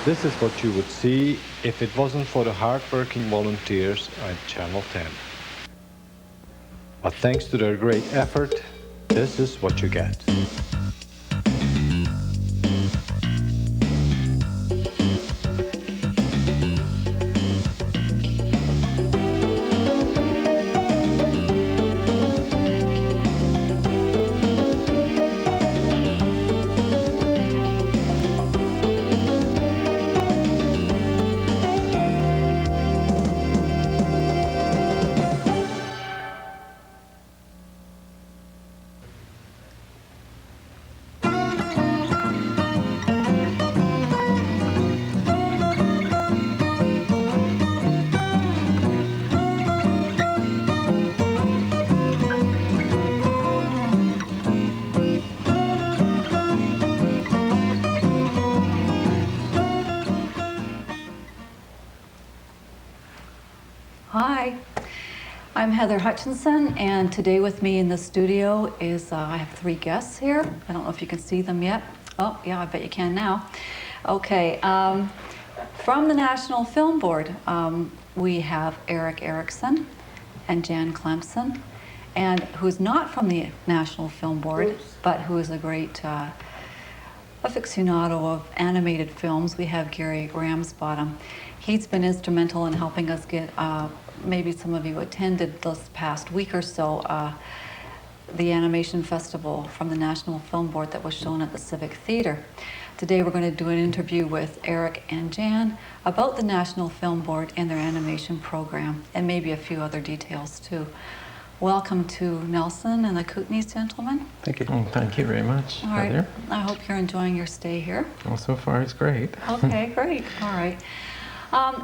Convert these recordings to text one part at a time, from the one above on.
This is what you would see if it wasn't for the hard-working volunteers at Channel 10. But thanks to their great effort, this is what you get. Hi, I'm Heather Hutchinson, and today with me in the studio is, I have three guests here. I don't know if you can see them yet. Oh, yeah, I bet you can now. Okay, from the National Film Board, we have Erik Eriksen and Jan Clemson, and who's not from the National Film Board, but who is a great aficionado of animated films. We have Gary Ramsbottom. He's been instrumental in helping us get, maybe some of you attended this past week or so, the Animation Festival from the National Film Board that was shown at the Civic Theatre. Today we're going to do an interview with Erik and Jan about the National Film Board and their animation program, and maybe a few other details too. Welcome to Nelson and the Kootenays, gentlemen. Thank you. Thank you very much, All right. Heather. I hope you're enjoying your stay here. Well, so far it's great. Okay, great. All right.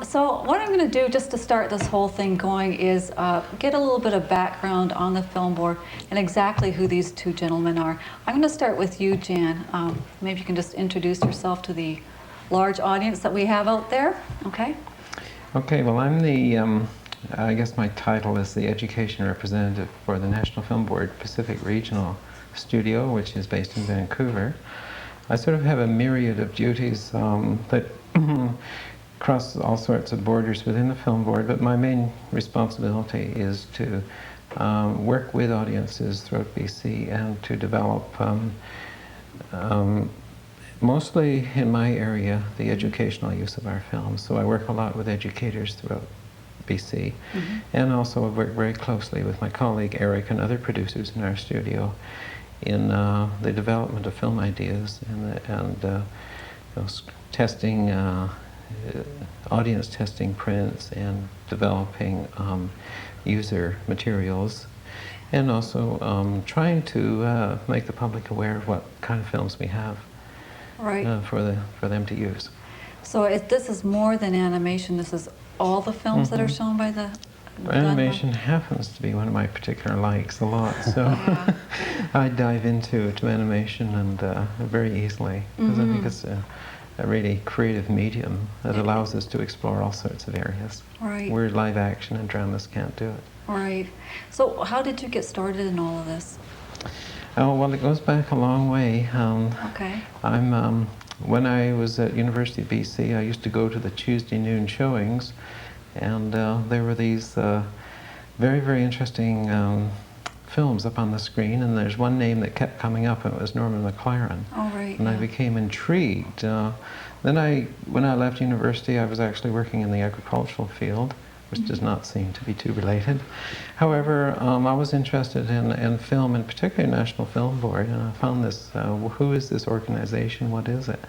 So what I'm going to do just to start this whole thing going is get a little bit of background on the Film Board and exactly who these two gentlemen are. I'm going to start with you, Jan. Maybe you can just introduce yourself to the large audience that we have out there, okay? Okay, well, I'm the, I guess my title is the Education Representative for the National Film Board Pacific Regional Studio, which is based in Vancouver. I sort of have a myriad of duties that cross all sorts of borders within the Film Board, but my main responsibility is to work with audiences throughout BC and to develop, mostly in my area, the educational use of our films. So I work a lot with educators throughout BC, and also I work very closely with my colleague Erik and other producers in our studio in the development of film ideas and testing, audience testing prints and developing user materials, and also trying to make the public aware of what kind of films we have for them to use. So this is more than animation. This is all the films that are shown by the... Animation happens to be one of my particular likes a lot, so I dive into animation and very easily, because I think it's a really creative medium that allows us to explore all sorts of areas where live action and dramas can't do it. Right. So how did you get started in all of this? Oh, well, it goes back a long way. Okay. When I was at University of BC, I used to go to the Tuesday noon showings, and there were these very, very interesting films up on the screen, and there's one name that kept coming up, and it was Norman McLaren. Oh, right. And I became intrigued. Then when I left university, I was actually working in the agricultural field, which does not seem to be too related. However, I was interested in film, and particularly National Film Board, and I found this, who is this organization, what is it,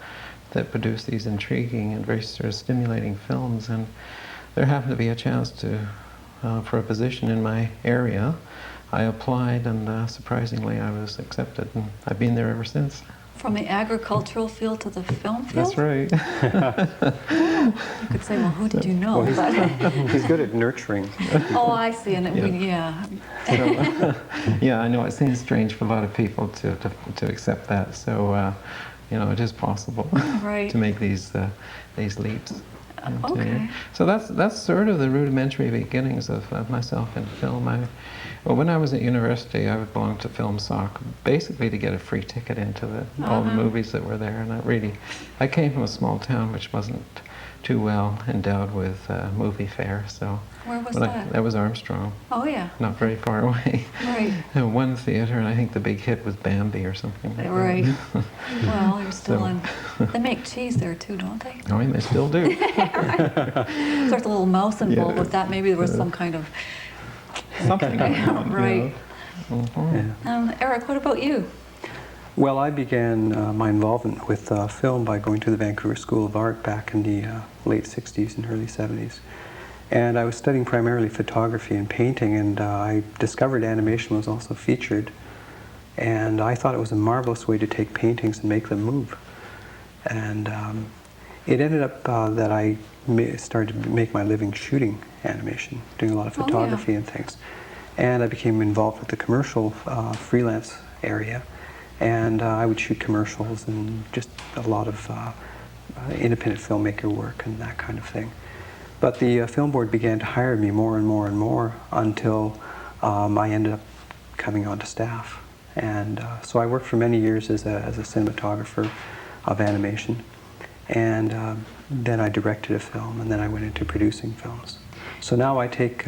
that produced these intriguing and very sort of stimulating films, and there happened to be a chance for a position in my area. I applied, and surprisingly I was accepted, and I've been there ever since. From the agricultural field to the film field? That's right. You could say, well, who did you know? Well, he's good at nurturing. Oh, I see. And Yeah, I know it seems strange for a lot of people to accept that. So, you know, it is possible to make these leaps. And, Okay. so that's sort of the rudimentary beginnings of myself in film. Well, when I was at university, I would belong to Film Soc, basically to get a free ticket into all the movies that were there. And I came from a small town which wasn't too well endowed with movie fare, so. Where was that? That was Armstrong. Oh, yeah. Not very far away. Right. One theater, and I think the big hit was Bambi or something like Right. that. Well, you're still So- in. They make cheese there too, don't they? I mean, they still do. So there's a little mouse involved Yeah. with that. Maybe there was some kind of. Something like that, you Right. know. Mhm. Yeah. Eric, what about you? Well, I began my involvement with film by going to the Vancouver School of Art back in the late 60s and early 70s. And I was studying primarily photography and painting, and I discovered animation was also featured. And I thought it was a marvelous way to take paintings and make them move. And it ended up that I started to make my living shooting animation, doing a lot of Oh, yeah. photography and things. And I became involved with the commercial freelance area. And I would shoot commercials and just a lot of independent filmmaker work and that kind of thing. But the film board began to hire me more and more and more until I ended up coming onto staff. And so I worked for many years as a cinematographer of animation. And then I directed a film, and then I went into producing films. So now I take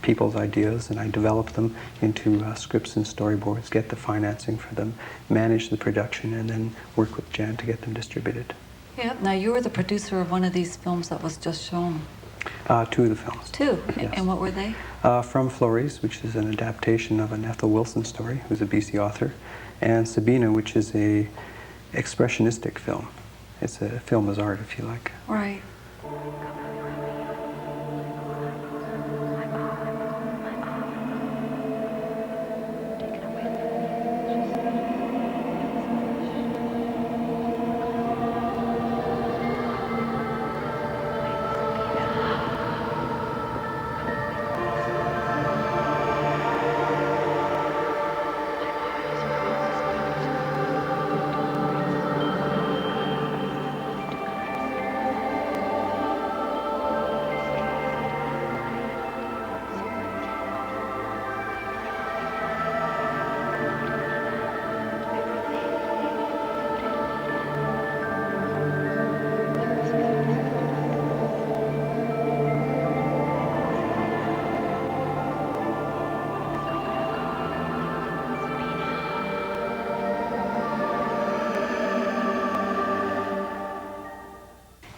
people's ideas and I develop them into scripts and storyboards, get the financing for them, manage the production, and then work with Jan to get them distributed. Yeah. Now you were the producer of one of these films that was just shown. Two of the films. Two. Yes. And what were they? From Flores, which is an adaptation of an Ethel Wilson story, who's a BC author, and Sabina, which is a expressionistic film. It's a film as art, if you like. Right.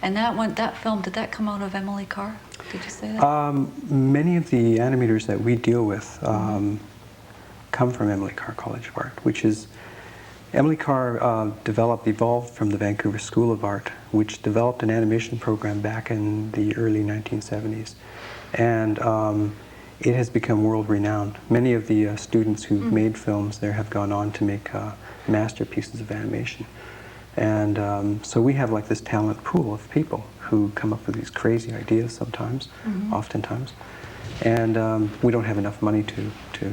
And that film, did that come out of Emily Carr? Did you say that? Many of the animators that we deal with come from Emily Carr College of Art, which is, Emily Carr evolved from the Vancouver School of Art, which developed an animation program back in the early 1970s. And it has become world-renowned. Many of the students who've made films there have gone on to make masterpieces of animation. And so we have like this talent pool of people who come up with these crazy ideas sometimes, oftentimes. And we don't have enough money to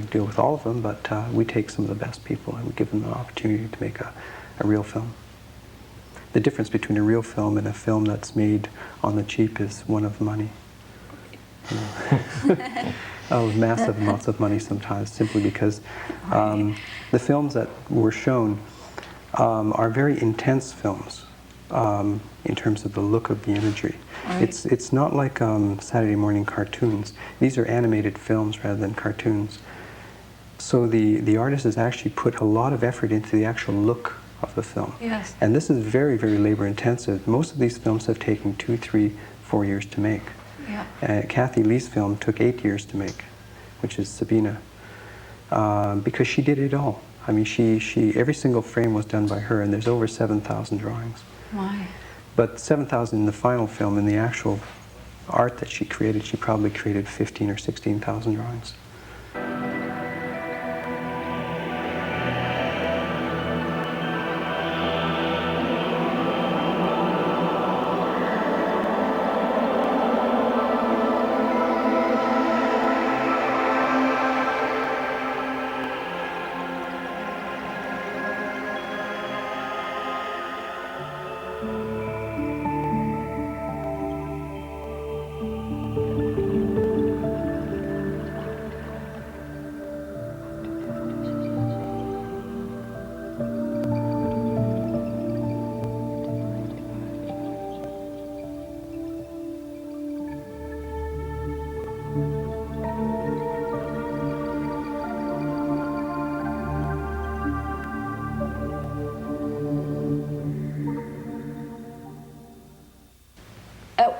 deal with all of them, but we take some of the best people and we give them an opportunity to make a real film. The difference between a real film and a film that's made on the cheap is one of money. You know. Of massive amounts of money sometimes, simply because the films that were shown are very intense films in terms of the look of the imagery. Right. It's not like Saturday morning cartoons. These are animated films rather than cartoons. So the artist has actually put a lot of effort into the actual look of the film. Yes. And this is very, very labor intensive. Most of these films have taken 2, 3, 4 years to make. Yeah. Kathy Lee's film took 8 years to make, which is Sabina, because she did it all. I mean, every single frame was done by her, and there's over 7,000 drawings. Why? But 7,000 in the final film, in the actual art that she created, she probably created 15 or 16,000 drawings.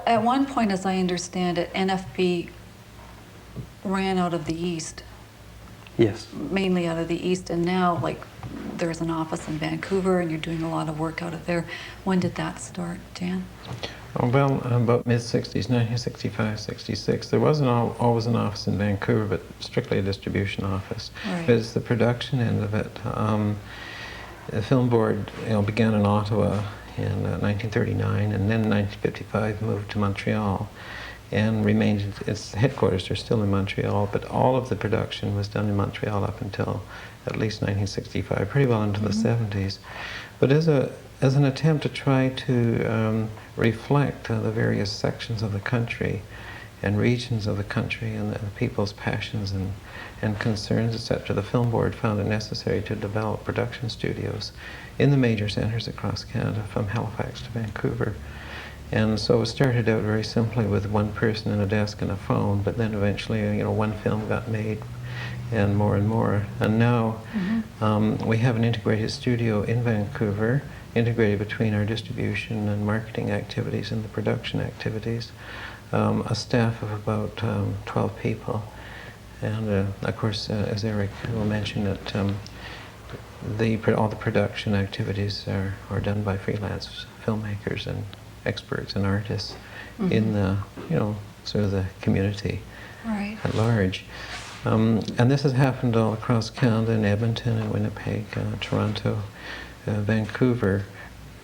at one point, as I understand it, NFB ran out of the East, Yes. mainly out of the East, and now, like, there's an office in Vancouver, and you're doing a lot of work out of there. When did that start, Jan? Oh, well, about mid-60s, 1965, 66. There wasn't always an office in Vancouver, but strictly a distribution office. Right. But it's the production end of it. The film board, began in Ottawa in 1939, and then in 1955 moved to Montreal, and remained. Its headquarters are still in Montreal, but all of the production was done in Montreal up until at least 1965, pretty well into the 70s. But as an attempt to try to reflect the various sections of the country and regions of the country and the people's passions and concerns, etc., the Film Board found it necessary to develop production studios in the major centres across Canada, from Halifax to Vancouver. And so it started out very simply with one person and a desk and a phone, but then eventually, one film got made, and more. And now we have an integrated studio in Vancouver, integrated between our distribution and marketing activities and the production activities, a staff of about 12 people. And of course, as Erik will mention, all the production activities are done by freelance filmmakers and experts and artists in the, sort of the community at large. And this has happened all across Canada, in Edmonton and Winnipeg, Toronto, Vancouver,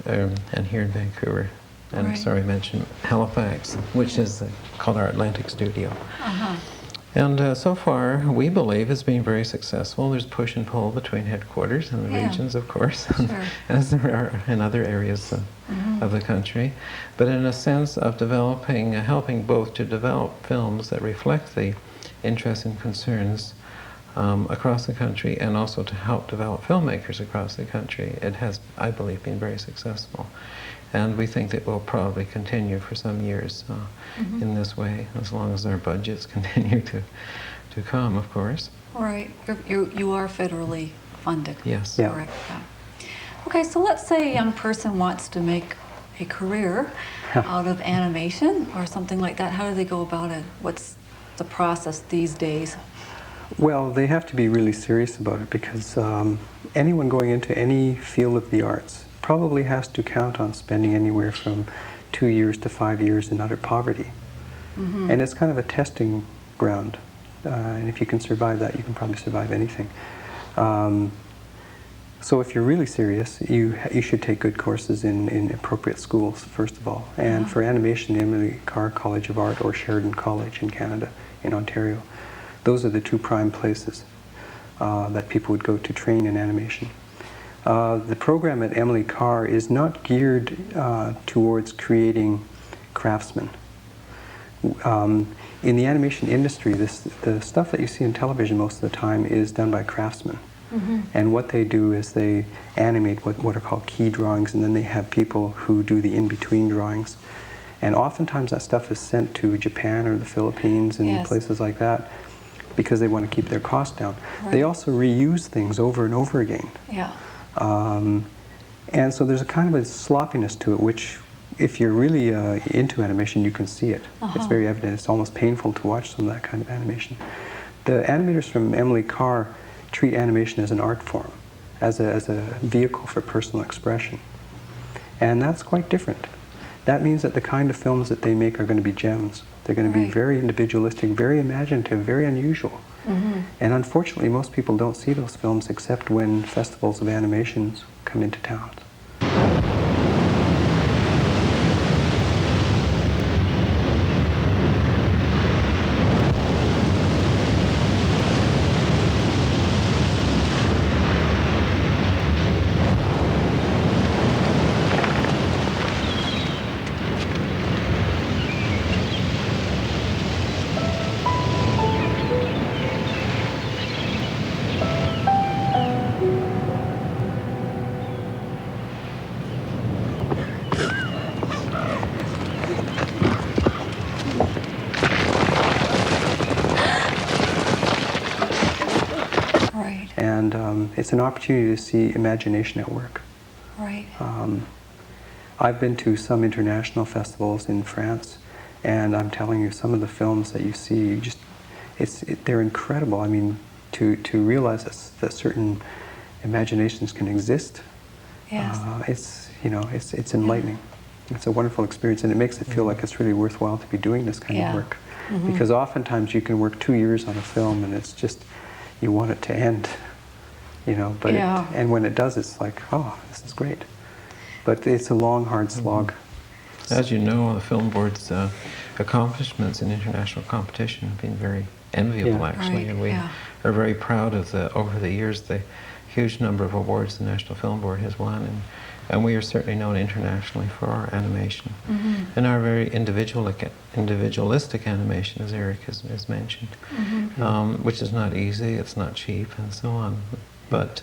and here in Vancouver. And sorry, I mentioned Halifax, which is called our Atlantic studio. And so far, we believe it's been very successful. There's push and pull between headquarters and the regions, of course, as there are in other areas of the country. But in a sense of developing, helping both to develop films that reflect the interests and concerns across the country, and also to help develop filmmakers across the country, it has, I believe, been very successful. And we think that will probably continue for some years in this way, as long as our budgets continue to come, of course. Right. You are federally funded. Yes. Yeah. Correct. Yeah. Okay, so let's say a young person wants to make a career out of animation or something like that. How do they go about it? What's the process these days? Well, they have to be really serious about it, because anyone going into any field of the arts probably has to count on spending anywhere from 2 years to 5 years in utter poverty. And it's kind of a testing ground. And if you can survive that, you can probably survive anything. So if you're really serious, you should take good courses in appropriate schools, first of all. And for animation, the Emily Carr College of Art or Sheridan College in Canada, in Ontario, those are the two prime places that people would go to train in animation. The program at Emily Carr is not geared towards creating craftsmen. In the animation industry, the stuff that you see in television most of the time is done by craftsmen. And what they do is they animate what are called key drawings, and then they have people who do the in-between drawings. And oftentimes that stuff is sent to Japan or the Philippines and places like that, because they want to keep their costs down. They also reuse things over and over again. And so there's a kind of a sloppiness to it, which, if you're really into animation, you can see it. It's very evident. It's almost painful to watch some of that kind of animation. The animators from Emily Carr treat animation as an art form, as a vehicle for personal expression. And that's quite different. That means that the kind of films that they make are going to be gems. They're going to be very individualistic, very imaginative, very unusual. And unfortunately, most people don't see those films except when festivals of animations come into towns. And it's an opportunity to see imagination at work. I've been to some international festivals in France, And I'm telling you, some of the films that you see, they're incredible. I mean, to realize that certain imaginations can exist, Yes. it's enlightening. It's a wonderful experience, and it makes it feel like it's really worthwhile to be doing this kind of work. Because oftentimes you can work 2 years on a film, and it's just, you want it to end, but and when it does, it's like, oh, this is great. But it's a long, hard slog. As you know, the Film Board's accomplishments in international competition have been very enviable, actually, and we are very proud of over the years, the huge number of awards the National Film Board has won, and we are certainly known internationally for our animation and our very individualistic animation, as Erik has mentioned, which is not easy, it's not cheap, and so on. But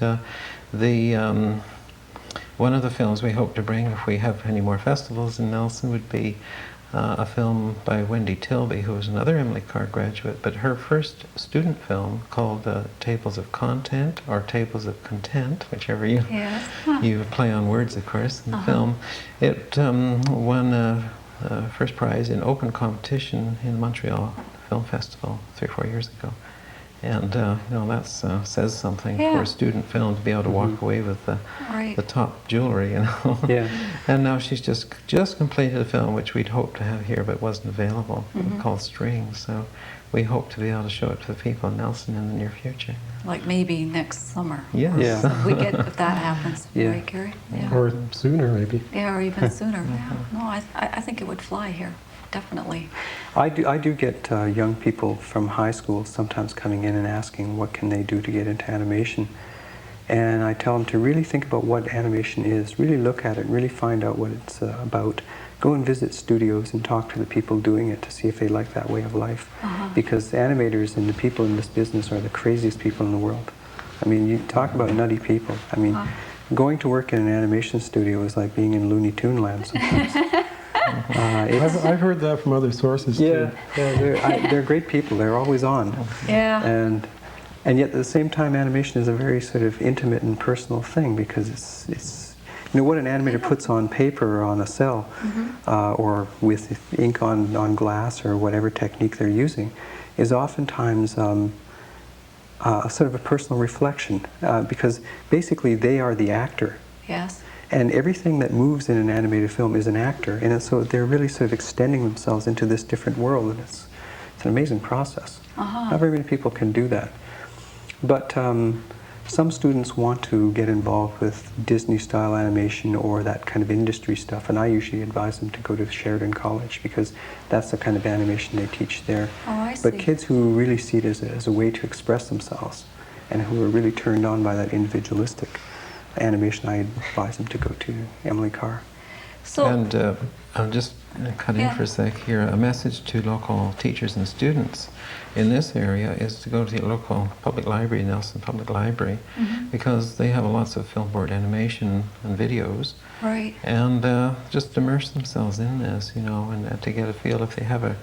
one of the films we hope to bring, if we have any more festivals in Nelson, would be a film by Wendy Tilby, who is another Emily Carr graduate, but her first student film called Tables of Content, or Tables of Content, whichever you play on words, of course, in the film. It won first prize in open competition in the Montreal Film Festival 3 or 4 years ago. And that says something for a student film to be able to walk away with the top jewelry, And now she's just completed a film which we'd hoped to have here but wasn't available, called Strings. So we hope to be able to show it to the people in Nelson in the near future. Like maybe next summer. Yes. Yeah. So we get, if that happens, right, Gary? Yeah. Or sooner, maybe. Yeah, or even sooner. No, I think it would fly here. Definitely. I do get young people from high school sometimes coming in and asking what can they do to get into animation. And I tell them to really think about what animation is, really look at it, really find out what it's about. Go and visit studios and talk to the people doing it to see if they like that way of life. Because the animators and the people in this business are the craziest people in the world. I mean, you talk about nutty people. I mean, going to work in an animation studio is like being in Looney Tune land sometimes. I've heard that from other sources too. They're great people. They're always on. Yeah. And yet at the same time, animation is a very sort of intimate and personal thing, because it's what an animator puts on paper or on a cell, or with ink on glass or whatever technique they're using, is oftentimes sort of a personal reflection, because basically they are the actor. Yes. And everything that moves in an animated film is an actor, and so they're really sort of extending themselves into this different world, and it's an amazing process. Not very many people can do that. But some students want to get involved with Disney-style animation or that kind of industry stuff, and I usually advise them to go to Sheridan College, because that's the kind of animation they teach there. Oh, I see. But kids who really see it as a way to express themselves, and who are really turned on by that individualistic animation, I advise them to go to Emily Carr. So, and I'll just cut in for a sec here. A message to local teachers and students in this area is to go to the local public library, Nelson Public Library, because they have lots of Film Board animation and videos. Right. And just immerse themselves in this, and to get a feel if they have a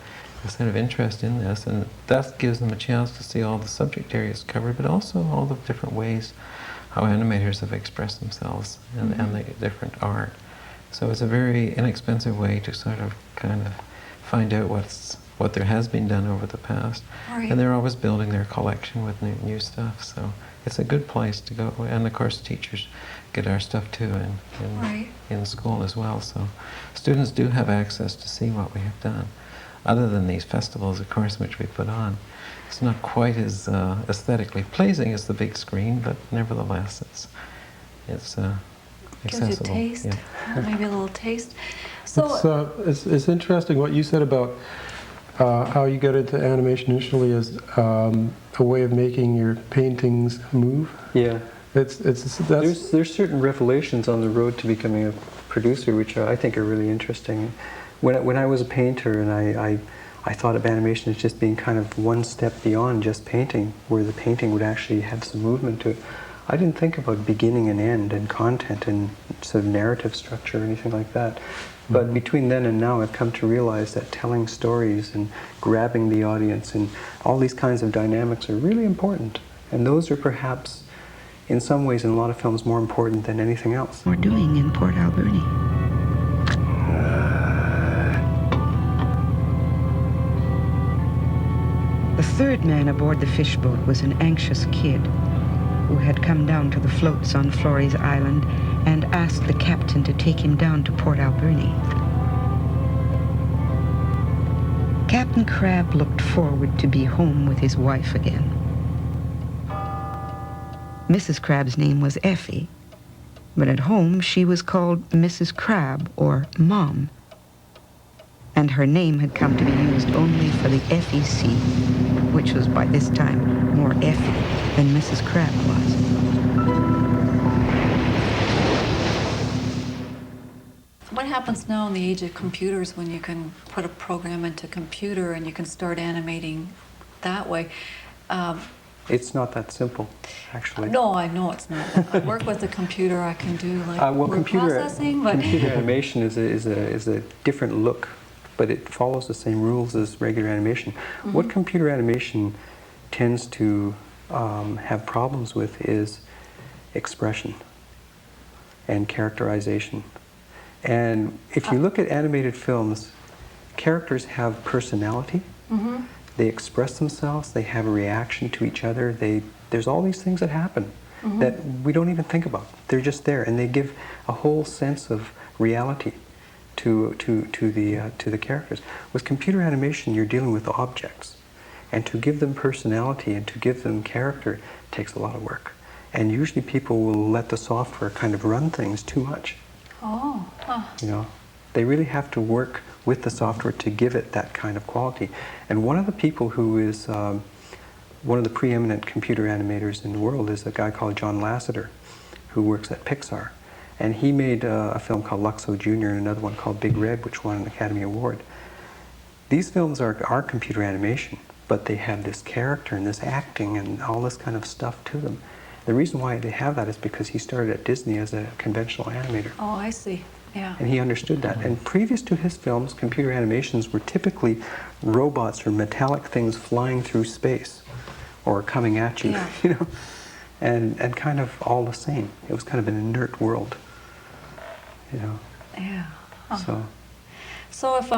sort of interest in this. And that gives them a chance to see all the subject areas covered, but also all the different ways how animators have expressed themselves and the different art. So it's a very inexpensive way to sort of kind of find out what there has been done over the past. Right. And they're always building their collection with new stuff. So it's a good place to go. And of course teachers get our stuff too in school as well. So students do have access to see what we have done. Other than these festivals, of course, which we put on. It's not quite as aesthetically pleasing as the big screen, but nevertheless, it's accessible. Gives you a taste, maybe a little taste. So it's interesting what you said about how you got into animation initially as a way of making your paintings move. Yeah. There's certain revelations on the road to becoming a producer, which I think are really interesting. When I was a painter, and I thought of animation as just being kind of one step beyond just painting, where the painting would actually have some movement to it. I didn't think about beginning and end and content and sort of narrative structure or anything like that. But between then and now, I've come to realize that telling stories and grabbing the audience and all these kinds of dynamics are really important. And those are perhaps, in some ways, in a lot of films, more important than anything else. We're doing in Port Alberni. third man aboard the fishboat was an anxious kid who had come down to the floats on Flores Island and asked the captain to take him down to Port Alberni. Captain Crab looked forward to be home with his wife again. Mrs. Crab's name was Effie, but at home she was called Mrs. Crab, or Mom. And her name had come to be used only for the FEC, which was by this time more Effie than Mrs. Crab was. What happens now in the age of computers when you can put a program into a computer and you can start animating that way? It's not that simple, actually. No, I know it's not. I work with a computer. I can do like word processing, but computer animation is a different look, but it follows the same rules as regular animation. Mm-hmm. What computer animation tends to have problems with is expression and characterization. And if you look at animated films, characters have personality. Mm-hmm. They express themselves, they have a reaction to each other, there's all these things that happen mm-hmm. that we don't even think about. They're just there, and they give a whole sense of reality to the characters. With computer animation, you're dealing with objects, and to give them personality and to give them character takes a lot of work. And usually people will let the software kind of run things too much. Oh. Huh. You know, they really have to work with the software to give it that kind of quality. And one of the people who is one of the preeminent computer animators in the world is a guy called John Lasseter, who works at Pixar. And he made a film called Luxo Jr. and another one called Big Red, which won an Academy Award. These films are computer animation, but they have this character and this acting and all this kind of stuff to them. The reason why they have that is because he started at Disney as a conventional animator. Oh, I see. Yeah. And he understood that. And previous to his films, computer animations were typically robots or metallic things flying through space or coming at you, yeah. you know, and kind of all the same. It was kind of an inert world, you know. Yeah. Uh-huh. So if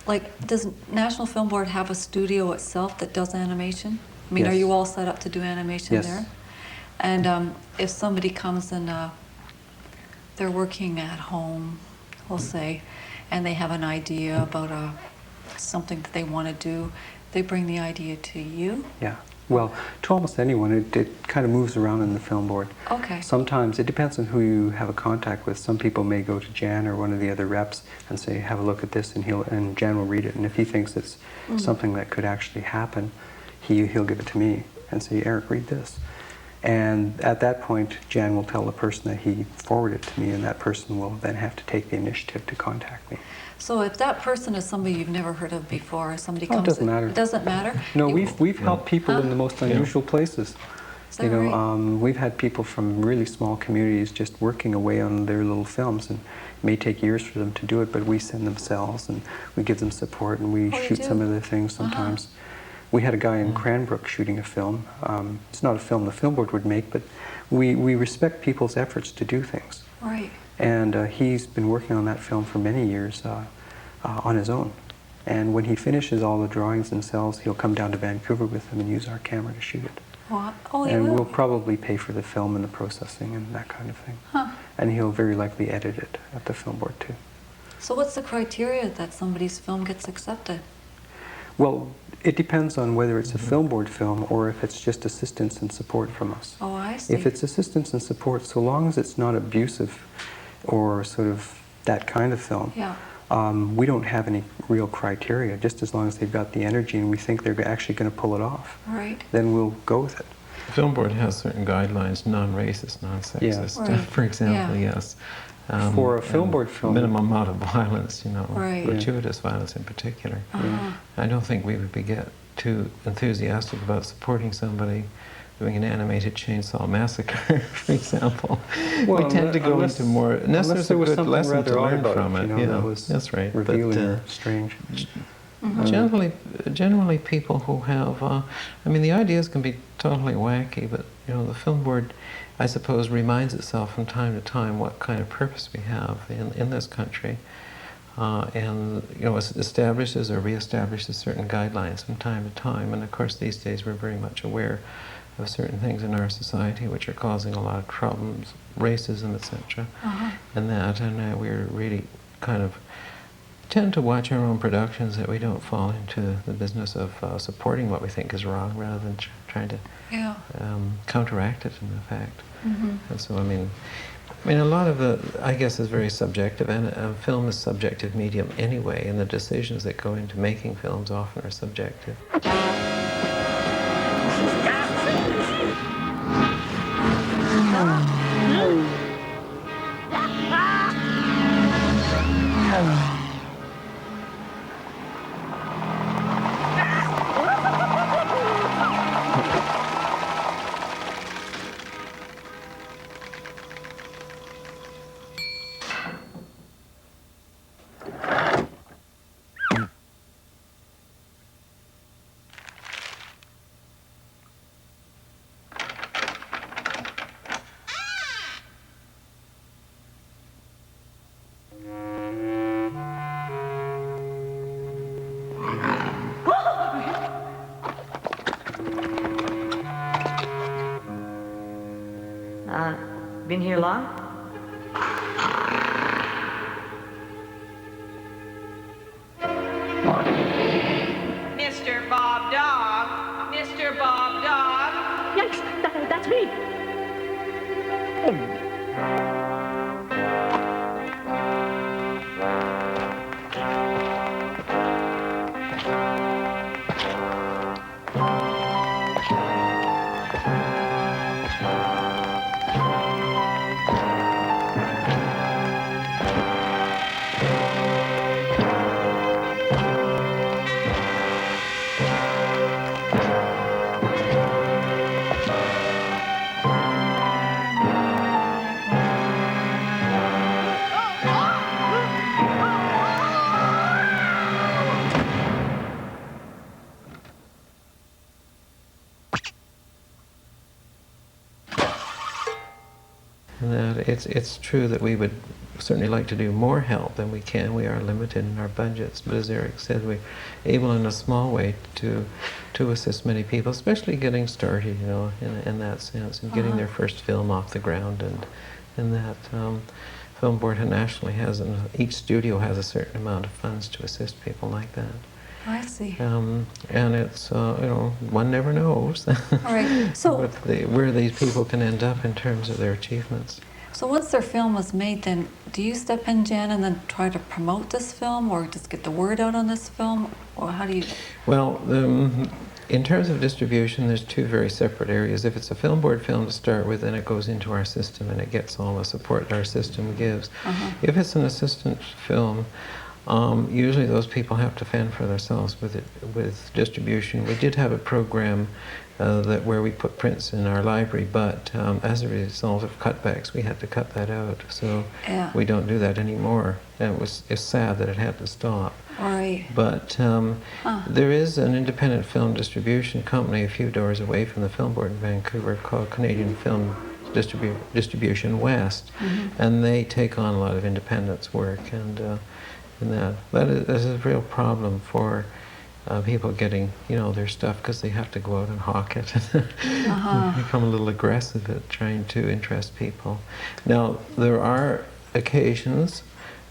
like, does National Film Board have a studio itself that does animation? I mean, yes. Are you all set up to do animation yes. there? And if somebody comes and they're working at home, we'll say, and they have an idea about something that they want to do, they bring the idea to you? Yeah. Well, to almost anyone, it kind of moves around in the film board. Okay. Sometimes it depends on who you have a contact with. Some people may go to Jan or one of the other reps and say, "Have a look at this," and Jan will read it. And if he thinks it's something that could actually happen, he'll give it to me and say, "Eric, read this." And at that point, Jan will tell the person that he forwarded it to me, and that person will then have to take the initiative to contact me. So if that person is somebody you've never heard of before, somebody comes... it doesn't matter. It doesn't matter? No, we've helped people in the most unusual places. Is that right? We've had people from really small communities just working away on their little films, and it may take years for them to do it, but we send them cells, and we give them support, and we shoot some of the things sometimes. We had a guy in Cranbrook shooting a film. It's not a film the film board would make, but we respect people's efforts to do things. Right. And he's been working on that film for many years on his own. And when he finishes all the drawings and cells, he'll come down to Vancouver with them and use our camera to shoot it. Oh, he and will? we'll probably pay for the film and the processing and that kind of thing. Huh. And he'll very likely edit it at the film board too. So what's the criteria that somebody's film gets accepted? Well, it depends on whether it's a film board film or if it's just assistance and support from us. Oh, I see. If it's assistance and support, so long as it's not abusive or sort of that kind of film, yeah. We don't have any real criteria, just as long as they've got the energy and we think they're actually going to pull it off. Right. Then we'll go with it. The film board has certain guidelines, non-racist, non-sexist, Yeah. Right. for example, Yeah. yes. For a film board film, minimum amount of violence, you know, Right. gratuitous violence in particular. Uh-huh. I don't think we would get too enthusiastic about supporting somebody doing an animated chainsaw massacre, for example. Well, we tend to go into more, unless there's a was good something lesson rather to odd learn about from it, it. you know, Yeah, that was that's right. revealing But, or strange. Generally people who have, I mean, the ideas can be totally wacky, but you know, the film board, I suppose, reminds itself from time to time what kind of purpose we have in this country. and it establishes or reestablishes certain guidelines from time to time. And of course, these days we're very much aware of certain things in our society which are causing a lot of problems, racism, etc. And we're really kind of tend to watch our own productions, that we don't fall into the business of supporting what we think is wrong rather than trying to counteract it, in effect. And so, I mean, a lot of it, I guess, is very subjective, and film is a subjective medium anyway, and the decisions that go into making films often are subjective. Been here long? Mr. Bob Dog! Mr. Bob Dog! Yes, that's me. It's true that we would certainly like to do more help than we can. We are limited in our budgets, but as Erik said, we're able in a small way to assist many people, especially getting started, in that sense, and getting their first film off the ground, and that Film Board nationally has, and each studio has a certain amount of funds to assist people like that. I see. And it's, one never knows All right. So where these people can end up in terms of their achievements. So once their film is made, then do you step in, Jan, and then try to promote this film, or just get the word out on this film, or how do you? Well, in terms of distribution, there's two very separate areas. If it's a Film Board film to start with, then it goes into our system and it gets all the support our system gives. If it's an assistant film, usually those people have to fend for themselves with distribution. We did have a program where we put prints in our library, but as a result of cutbacks, we had to cut that out. So we don't do that anymore. And it's sad that it had to stop. Right. But there is an independent film distribution company a few doors away from the Film Board in Vancouver called Canadian Film Distribution West, and they take on a lot of independence work, and that is a real problem for people getting, their stuff, because they have to go out and hawk it and become a little aggressive at trying to interest people. Now, there are occasions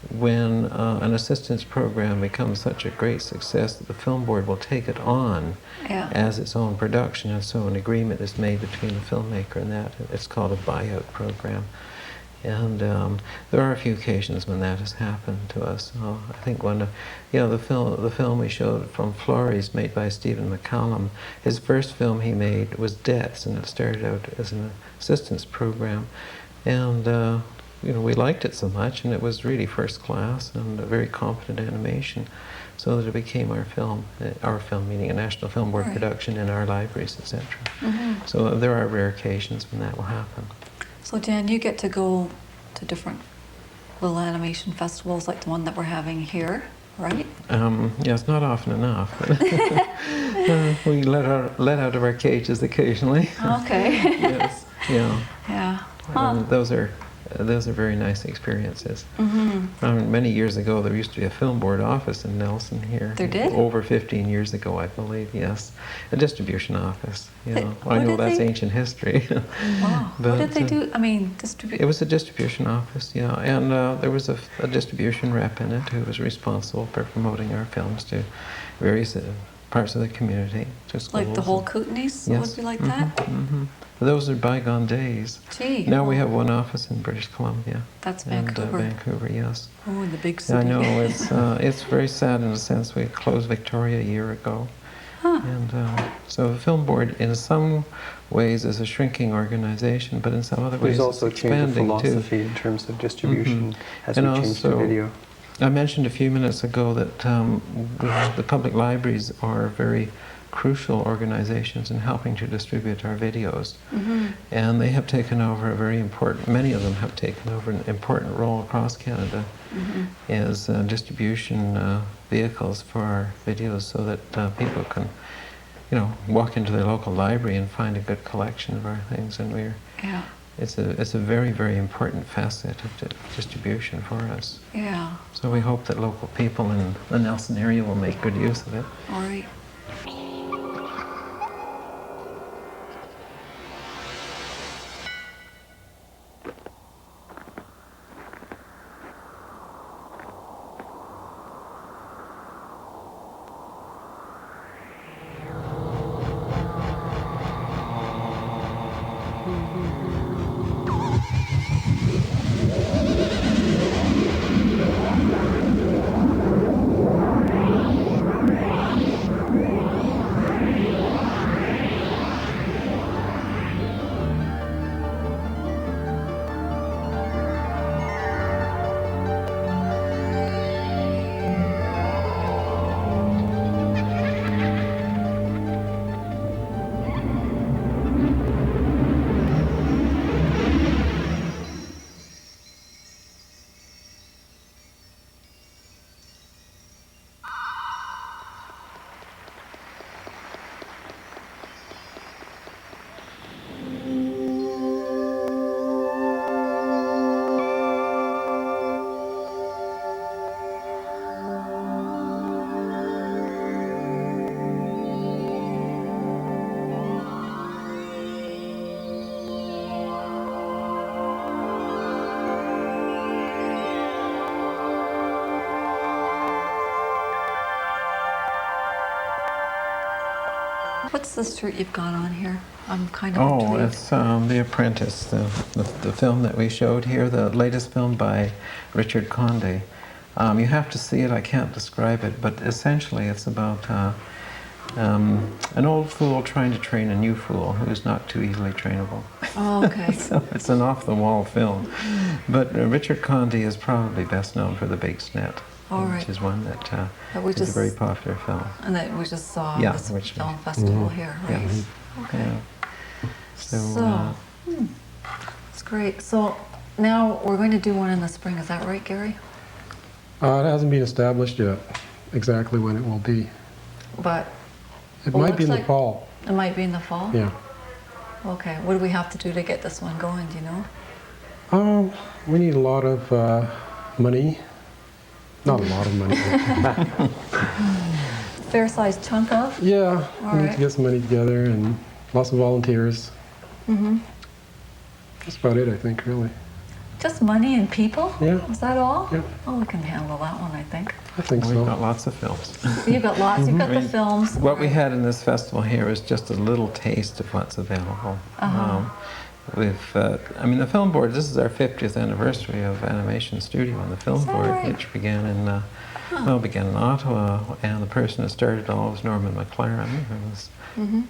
when an assistance program becomes such a great success that the Film Board will take it on as its own production, and so an agreement is made between the filmmaker and that. It's called a buyout program. And there are a few occasions when that has happened to us. I think one, the film we showed from Flores, made by Stephen McCallum, his first film he made was Debts, and it started out as an assistance program. And we liked it so much, and it was really first class and a very competent animation, so that it became our film meaning a National Film Board production in our libraries, etc. So there are rare occasions when that will happen. So Jan, you get to go to different little animation festivals like the one that we're having here, right? Yes, not often enough. We let out of our cages occasionally. Okay. Yes, Yeah. And those are those are very nice experiences. Many years ago, there used to be a film board office in Nelson here. There did? Over 15 years ago, I believe, yes. A distribution office, you know. I what know did that's they- ancient history. Wow. But, What did they do? I mean, distribute. It was a distribution office, yeah, and there was a distribution rep in it who was responsible for promoting our films to various parts of the community, to schools. Like the whole and- Kootenays Yes. would be like that? Those are bygone days. Gee. Now we have one office in British Columbia. That's And, Vancouver. Vancouver, yes. Oh, in the big city. I know, it's very sad in a sense. We closed Victoria a year ago. Huh. And so the film board in some ways is a shrinking organization, but in some other ways There's also a it's change of expanding philosophy too. in terms of distribution as we And change to also, video. I mentioned a few minutes ago that the public libraries are very crucial organizations in helping to distribute our videos. And they have taken over a very important, many of them have taken over an important role across Canada as distribution vehicles for our videos so that people can, you know, walk into their local library and find a good collection of our things. And Yeah. it's a very, very important facet of distribution for us. Yeah. So we hope that local people in the Nelson area will make good use of it. All right. What's the street you've got on here? I'm kind of Oh, intrigued. it's The Apprentice, the film that we showed here, the latest film by Richard Conde. You have to see it, I can't describe it, but essentially it's about an old fool trying to train a new fool who's not too easily trainable. Oh, okay. So it's an off-the-wall film. But Richard Conde is probably best known for The Big Snet, All right. which is one that That we is just- a very popular film. And that we just saw Yeah, this which- film festival here, right? Okay. Yeah. So, it's great. So now we're going to do one in the spring. Is that right, Gary? It hasn't been established yet, exactly when it will be. But It Well, might be in looks the like- fall, it might be in the fall. yeah. Okay. What do we have to do to get this one going? Do you know? We need a lot of money. Not a lot of money. but Fair-sized chunk of. yeah, All we need right. to get some money together and lots of volunteers. That's about it, I think, really. Just money and people? Yeah. Is that all? Yeah. Oh, we can handle that one, I think. I think We've got so. lots of films. You've got lots. You've got I the mean, films. What we had in this festival here is just a little taste of what's available. I mean, the film board, this is our 50th anniversary of Animation Studio and the film that board, right? which began in, began in Ottawa, and the person who started it all was Norman McLaren, who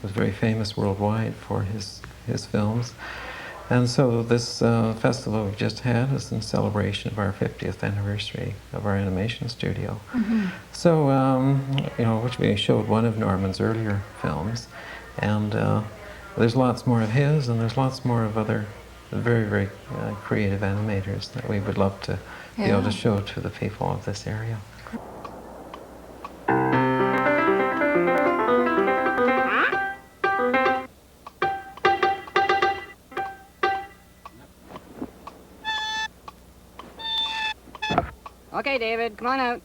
was very famous worldwide for his films. And so this festival we've just had is in celebration of our 50th anniversary of our animation studio. So, you know, which we showed one of Norman's earlier films, and there's lots more of his, and there's lots more of other very, very creative animators that we would love to be able Yeah. to show to the people of this area. Okay, David, come on out.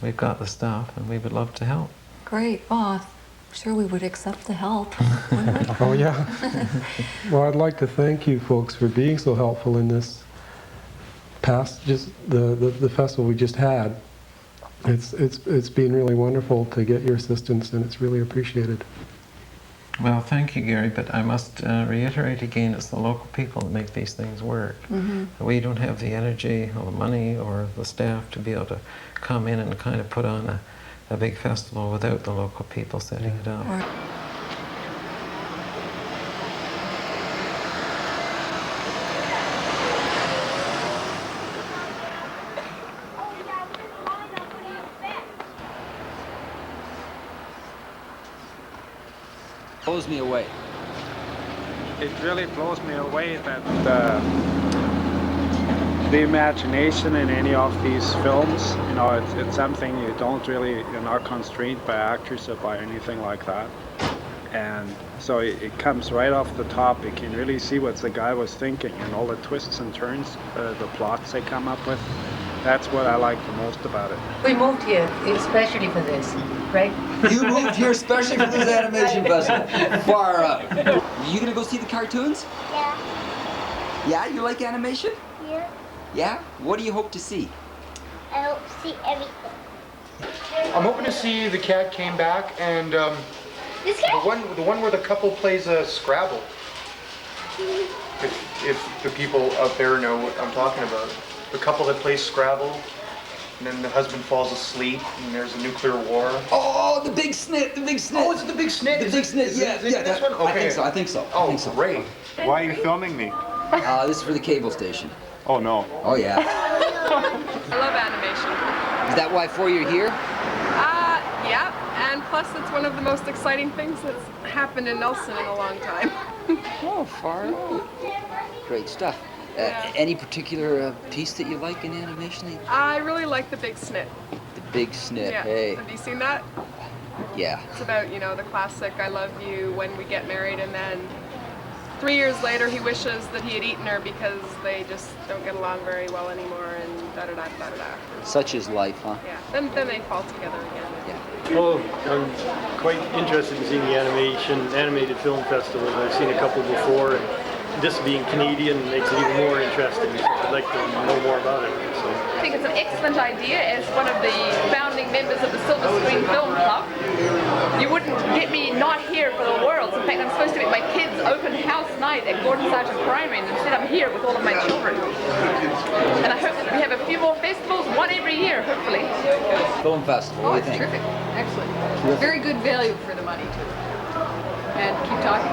We've got the stuff, and we would love to help. Great. Oh, I'm sure we would accept the help. Oh, yeah. Well, I'd like to thank you folks for being so helpful in this past, just the festival we just had. It's been really wonderful to get your assistance, and it's really appreciated. Well, thank you, Gary, but I must reiterate again, it's the local people that make these things work. We don't have the energy or the money or the staff to be able to come in and kind of put on a big festival without the local people setting it up. Blows me away. It really blows me away that the imagination in any of these films, you know, it's something you don't really, you're not constrained by actors or by anything like that. And so it comes right off the top. You can really see what the guy was thinking and all the twists and turns, the plots they come up with. That's what I like the most about it. We moved here especially for this, right? You moved here especially for this animation festival. Far up. Are you gonna go see the cartoons? Yeah. Yeah, you like animation? Yeah. Yeah? What do you hope to see? I hope to see everything. I'm hoping to see The Cat Came Back and the one where the couple plays Scrabble. If the people out there know what I'm talking about. The couple that plays Scrabble, and then the husband falls asleep, and there's a nuclear war. Oh, the big snit, the big snit. Oh, it's the big snit. The big snit, yeah. This one? Okay. I think so. Oh, great. Why are you filming me? This is for the cable station. Oh, no. Oh, yeah. I love animation. Is that why you're here? Yeah, and plus it's one of the most exciting things that's happened in Nelson in a long time. Oh, far out. Great stuff. Any particular piece that you like in animation? I really like The Big Snit. The Big Snit, Yeah. hey. Have you seen that? Yeah. It's about, you know, the classic I love you, when we get married, and then 3 years later he wishes that he had eaten her because they just don't get along very well anymore, and da-da-da-da-da-da. Such is life, huh? Yeah, then they fall together again. Yeah. Well, I'm quite interested in seeing the Animated Film Festival. I've seen a couple before, and this being Canadian makes it even more interesting. I'd like to know more about it. So. I think it's an excellent idea. As one of the founding members of the Silver Screen Film Club, you wouldn't get me not here for the world. In fact, I'm supposed to be at my kids' open house night at Gordon Sargent Primary, and instead I'm here with all of my children. And I hope that we have a few more festivals, one every year, hopefully. Film festival, Oh, what do it's you think? terrific. Excellent. Terrific. Very good value for the money, too. And keep talking.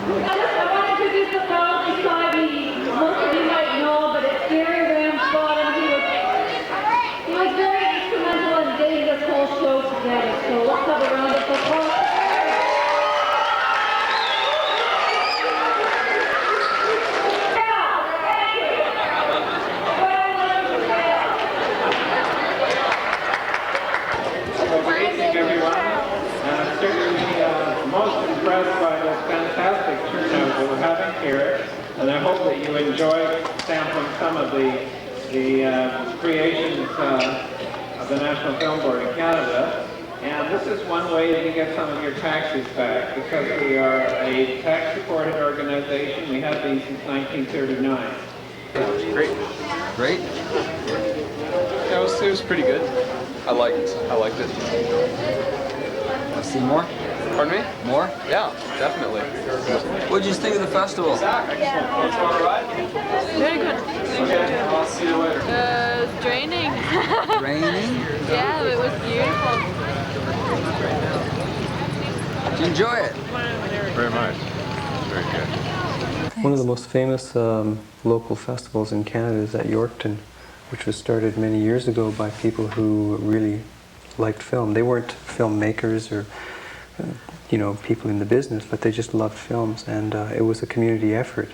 I want to introduce the fellow beside me. Most of you might know, but it's Gary Ramsbottom. He was very instrumental in getting this whole show together. So let's have a round of applause. Good evening, everyone. Certainly most impressed by this fantastic turnout that we're having here, and I hope that you enjoy sampling some of the creations of the National Film Board in Canada. And this is one way you can get some of your taxes back, because we are a tax-supported organization. We have been since 1939. Great. Great. Yeah, it was pretty good. I liked it. Want to see more? Pardon me? More? Yeah, definitely. What did you think of the festival? Very good. I'll see you later. Draining. Raining? Yeah, it was beautiful. Did you enjoy it? Very much. Very good. One of the most famous local festivals in Canada is at Yorkton, which was started many years ago by people who really liked film. They weren't filmmakers or people in the business, but they just loved films, and it was a community effort.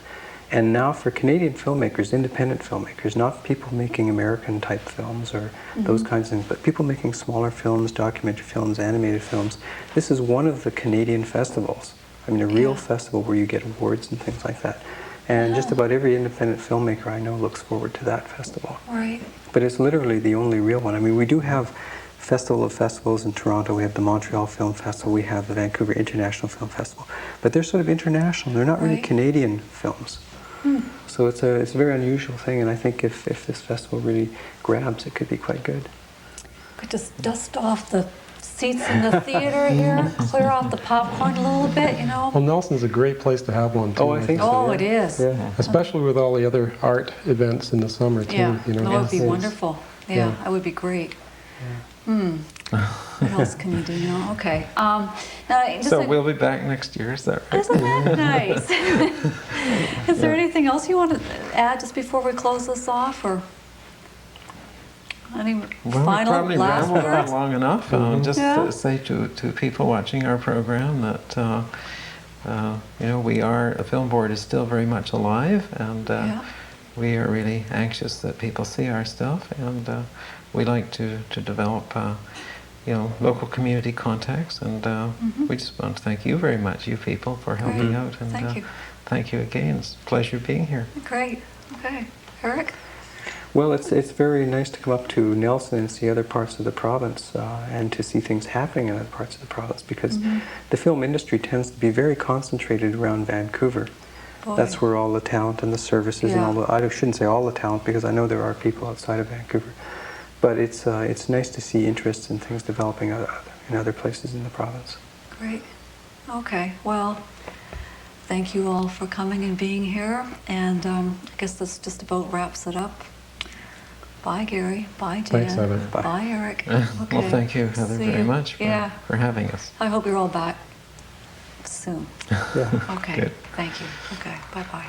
And now for Canadian filmmakers, independent filmmakers, not people making American type films or those kinds of things, but people making smaller films, documentary films, animated films, this is one of the Canadian festivals. I mean, a real festival where you get awards and things like that. And just about every independent filmmaker I know looks forward to that festival. Right. But it's literally the only real one. I mean, we do have Festival of Festivals in Toronto, we have the Montreal Film Festival, we have the Vancouver International Film Festival. But they're sort of international, they're not really Canadian films. So it's a very unusual thing, and I think if this festival really grabs, it could be quite good. Could just dust off the seats in the theater here, clear off the popcorn a little bit, Well, Nelson's a great place to have one too. Oh, I think so. Oh, it is. Yeah. Especially with all the other art events in the summer too. Yeah, that would be wonderful. Yeah, that would be great. What else can you do now? Okay. Now, so we'll be back next year, is that right? Isn't that nice? Is there anything else you want to add just before we close this off, or any final we last probably rambled words? long enough. Just to say to people watching our program that the film board is still very much alive, and we are really anxious that people see our stuff, and we like to develop local community contacts, and we just want to thank you very much, you people, for helping out, and thank you. Thank you again. It's a pleasure being here. Great. Okay. Eric? Well, it's very nice to come up to Nelson and see other parts of the province, and to see things happening in other parts of the province, because the film industry tends to be very concentrated around Vancouver. Boy. That's where all the talent and the services and all the, I shouldn't say all the talent, because I know there are people outside of Vancouver. But it's nice to see interest in things developing in other places in the province. Great. Okay. Well, thank you all for coming and being here. And I guess this just about wraps it up. Bye, Gary. Bye, Jan. Thanks, Heather. Bye, Eric. Okay. Well, thank you, Heather, very much for having us. I hope you're all back soon. Yeah. Okay. Good. Thank you. Okay. Bye-bye.